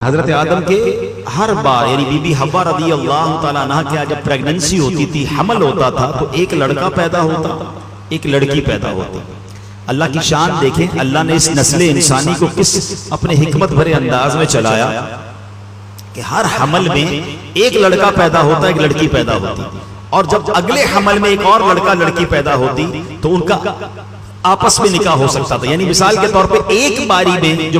حضرت آدم کے ہر بار یعنی بی بی حوا رضی اللہ تعالیٰ عنہ کے جب پریگننسی ہوتی تھی، حمل ہوتا تھا، تو ایک لڑکا پیدا ہوتا، ایک لڑکی پیدا ہوتی۔ اللہ کی شان دیکھیں، اللہ نے اس نسل انسانی کو کس اپنے حکمت بھرے انداز میں چلایا کہ ہر حمل میں ایک لڑکا پیدا ہوتا، ایک لڑکی پیدا ہوتی، اور جب اگلے حمل میں ایک اور لڑکا لڑکی پیدا ہوتی تو ان کا آپس میں نکاح ہو سکتا تھا۔ یعنی مثال کے طور پہ ایک باری میں جو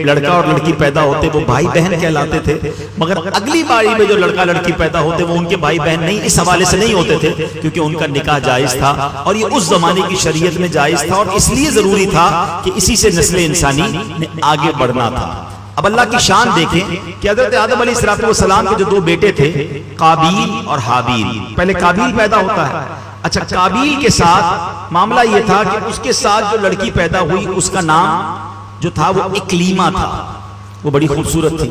لڑکا اور لڑکی پیدا ہوتے وہ بھائی بہن کہلاتے تھے، مگر اگلی باری میں جو لڑکا لڑکی پیدا ہوتے وہ ان کے بھائی بہن نہیں، اس حوالے سے نہیں ہوتے تھے کیونکہ ان کا نکاح جائز تھا، اور یہ اس زمانے کی شریعت میں جائز تھا، اور اس لیے ضروری تھا کہ اسی سے نسل انسانی نے آگے بڑھنا تھا۔ اب اللہ کی شان دیکھیں کہ حضرت آدم علیہ السلام کے جو دو بیٹے تھے، قابیل اور حابیل۔ پہلے قابیل پیدا ہوتا ہے۔ اچھا، قابیل کے ساتھ معاملہ یہ تھا کہ اس کے ساتھ جو لڑکی پیدا ہوئی اس کا نام جو تھا وہ اکلیمہ تھا، وہ بڑی خوبصورت تھی۔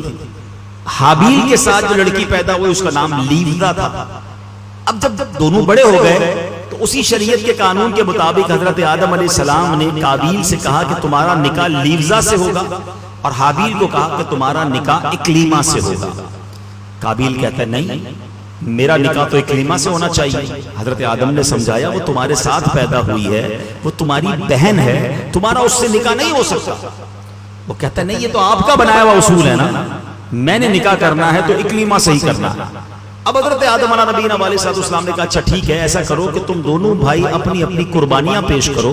حابیل کے ساتھ جو لڑکی پیدا ہوئی اس کا نام لیوزا تھا۔ اب جب دونوں بڑے ہو گئے تو اسی شریعت کے قانون کے مطابق حضرت آدم علیہ السلام نے قابیل سے کہا کہ تمہارا نکاح لیوزا سے ہوگا، اور حابیل کو کہا کہ تمہارا نکاح اکلیمہ سے ہوگا۔ قابیل کہتا ہے نہیں، میرا نکاح تو اکلیمہ سے ہونا چاہیے۔ حضرت آدم نے سمجھایا وہ تمہارے ساتھ پیدا ہوئی ہے، وہ تمہاری بہن ہے، تمہارا اس سے نکاح نہیں ہو سکتا۔ وہ کہتا ہے نہیں، یہ تو آپ کا بنایا ہوا اصول ہے نا، میں نے نکاح کرنا ہے تو اکلیمہ سے ہی کرنا ہے۔ اب حضرت آدم علیہ نبینا علیہ السلام نے کہا اچھا ٹھیک ہے، ایسا کرو کہ تم دونوں بھائی اپنی اپنی قربانیاں پیش کرو،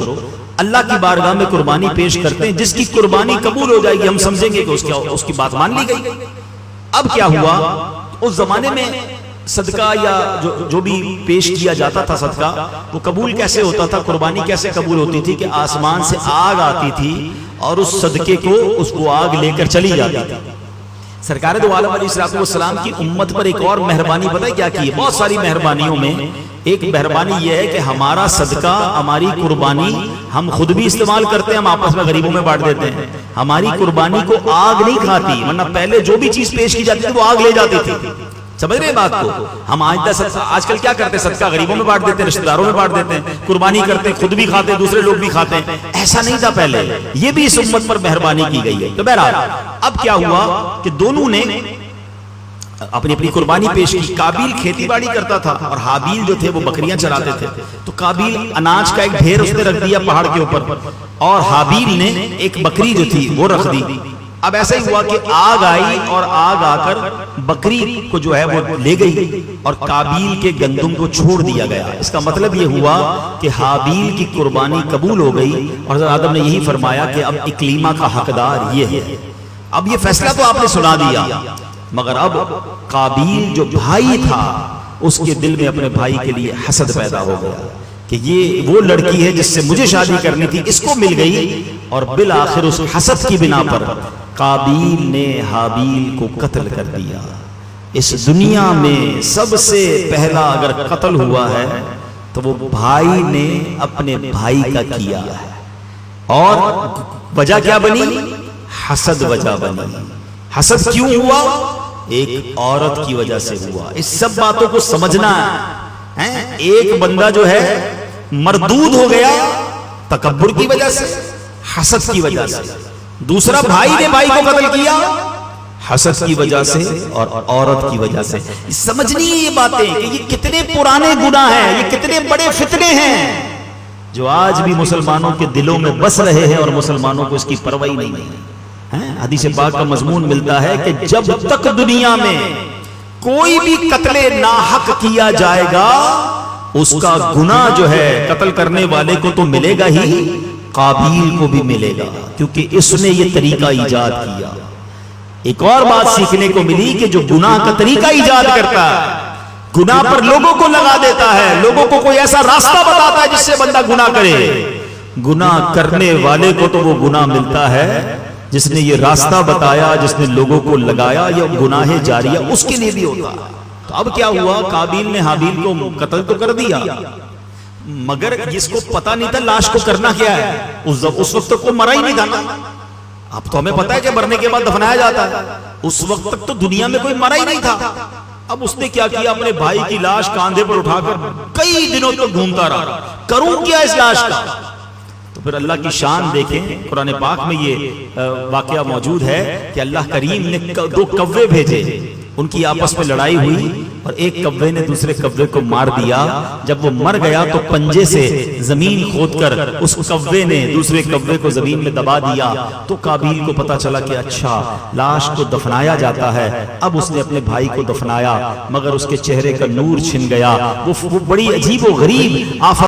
اللہ کی بارگاہ میں قربانی پیش کرتے ہیں، جس کی قربانی قبول ہو جائے گی ہم سمجھیں گے کہ اس کی بات مان لی گئی۔ اب کیا ہوا، اس زمانے میں صدقہ یا جو بھی پیش کیا جاتا تھا صدقہ، وہ قبول کیسے ہوتا تھا، قربانی کیسے قبول ہوتی تھی کہ آسمان سے آگ آتی تھی اور اس صدقے کو اس کو آگ لے کر چلی جاتی تھی۔ سرکار دو عالم علیہ السلام کی امت پر ایک اور مہربانی پتہ ہے کیا کی ہے؟ بہت ساری مہربانیوں میں ایک مہربانی یہ ہے کہ ہمارا صدقہ، ہماری قربانی ہم خود بھی استعمال کرتے ہیں، ہم آپس میں غریبوں میں بانٹ دیتے ہیں۔ ہماری قربانی کو آگ نہیں کھاتی، ورنہ پہلے جو بھی چیز پیش کی جاتی تھی وہ آگ لے جاتی تھی۔ سمجھ رہے ہیں بات کو؟ ہم آج کل کیا کرتے ہیں، صدقہ غریبوں میں بانٹ دیتے ہیں، رشتہ داروں میں بانٹ دیتے ہیں، قربانی کرتے ہیں، خود بھی کھاتے ہیں، دوسرے لوگ بھی کھاتے ہیں۔ ایسا نہیں تھا پہلے، یہ بھی اس امت پر مہربانی کی گئی ہے۔ تو بہرحال اب کیا ہوا کہ دونوں نے اپنی اپنی قربانی پیش کی۔ قابیل کھیتی باڑی کرتا تھا اور حابیل جو تھے وہ بکریاں چراتے تھے، تو قابیل اناج کا ایک ڈھیر اس نے رکھ دیا پہاڑ کے اوپر، اور حابیل نے ایک بکری جو تھی وہ رکھ دی۔ اب ایسا ہی ہوا کہ آگ آئی اور آگ آ کر بکری کو جو ہے وہ لے گئی اور قابیل کے گندم کو چھوڑ دیا گیا۔ اس کا مطلب یہ ہوا کہ حابیل کی قربانی قبول ہو گئی، اور حضرت آدم نے یہی فرمایا کہ اب اکلیمہ کا حقدار یہ ہے۔ اب یہ فیصلہ تو آپ نے سنا دیا، مگر اب قابیل جو بھائی تھا اس کے دل میں اپنے بھائی کے لیے حسد پیدا ہو گیا کہ یہ وہ لڑکی ہے جس سے مجھے شادی کرنی تھی، اس کو مل گئی، اور بالآخر اس حسد کی بنا پر قابیل نے حابیل کو قتل کر دیا۔ اس دنیا میں سب سے پہلا اگر قتل ہوا ہے تو وہ بھائی نے اپنے بھائی کا کیا ہے، اور وجہ کیا بنی؟ حسد وجہ بنی۔ حسد کیوں ہوا؟ ایک عورت کی وجہ سے ہوا۔ اس سب باتوں کو سمجھنا ہے۔ ایک بندہ جو ہے مردود ہو گیا تکبر کی وجہ سے، حسد کی وجہ سے، دوسرا بھائی نے بھائی کو قتل کیا حسد کی وجہ سے اور عورت کی وجہ سے۔ سمجھنی ہے یہ باتیں کہ یہ کتنے پرانے گناہ ہیں، یہ کتنے بڑے فتنے ہیں جو آج بھی مسلمانوں کے دلوں میں بس رہے ہیں، اور مسلمانوں کو اس کی پرواہ نہیں ہے۔ حدیث پاک کا مضمون ملتا ہے کہ جب تک دنیا میں کوئی بھی قتل ناحق کیا جائے گا اس کا گناہ جو ہے قتل کرنے والے کو تو ملے گا ہی، قابیل کو بھی ملے گا، کیونکہ اس نے یہ طریقہ ایجاد کیا۔ ایک اور بات سیکھنے کو ملی کہ جو گناہ کا طریقہ ایجاد کرتا ہے، گناہ پر لوگوں کو لگا دیتا ہے، لوگوں کو کوئی ایسا راستہ بتاتا ہے جس سے بندہ گناہ کرے، گناہ کرنے والے کو تو وہ گناہ ملتا ہے جس نے یہ راستہ بتایا، جس نے لوگوں کو لگایا، یہ گناہ جاریہ اس کے لیے بھی ہوتا ہے۔ تو اب کیا ہوا، قابیل نے حابیل کو قتل تو کر دیا، مگر جس کو پتا نہیں تھا لاش کو کرنا کیا ہے، اس وقت تک وہ مرا ہی نہیں تھا نا۔ اب تو ہمیں پتا ہے کہ مرنے کے بعد دفنایا جاتا ہے، اس وقت تک تو دنیا میں کوئی مرا ہی نہیں تھا۔ اب اس نے کیا کیا، اپنے بھائی کی لاش کاندھے پر اٹھا کر کئی دنوں تک گھومتا رہا، کروں کیا اس لاش کا۔ تو پھر اللہ کی شان دیکھیں، قرآن پاک میں یہ واقعہ موجود ہے کہ اللہ کریم نے 2 کوے بھیجے، ان کی آپس میں لڑائی ہوئی اور ایک کوے نے دوسرے کوے کو مار دیا۔ جب وہ مر گیا تو پنجے سے زمین کھود کر اس کوے نے دوسرے کوے کو زمین میں دبا دیا، تو قابیل کو پتا چلا کہ اچھا لاش کو دفنایا جاتا ہے۔ اب اس نے اپنے بھائی کو دفنایا، مگر اس کے چہرے کا نور چھن گیا۔ وہ بڑی عجیب و غریب آفت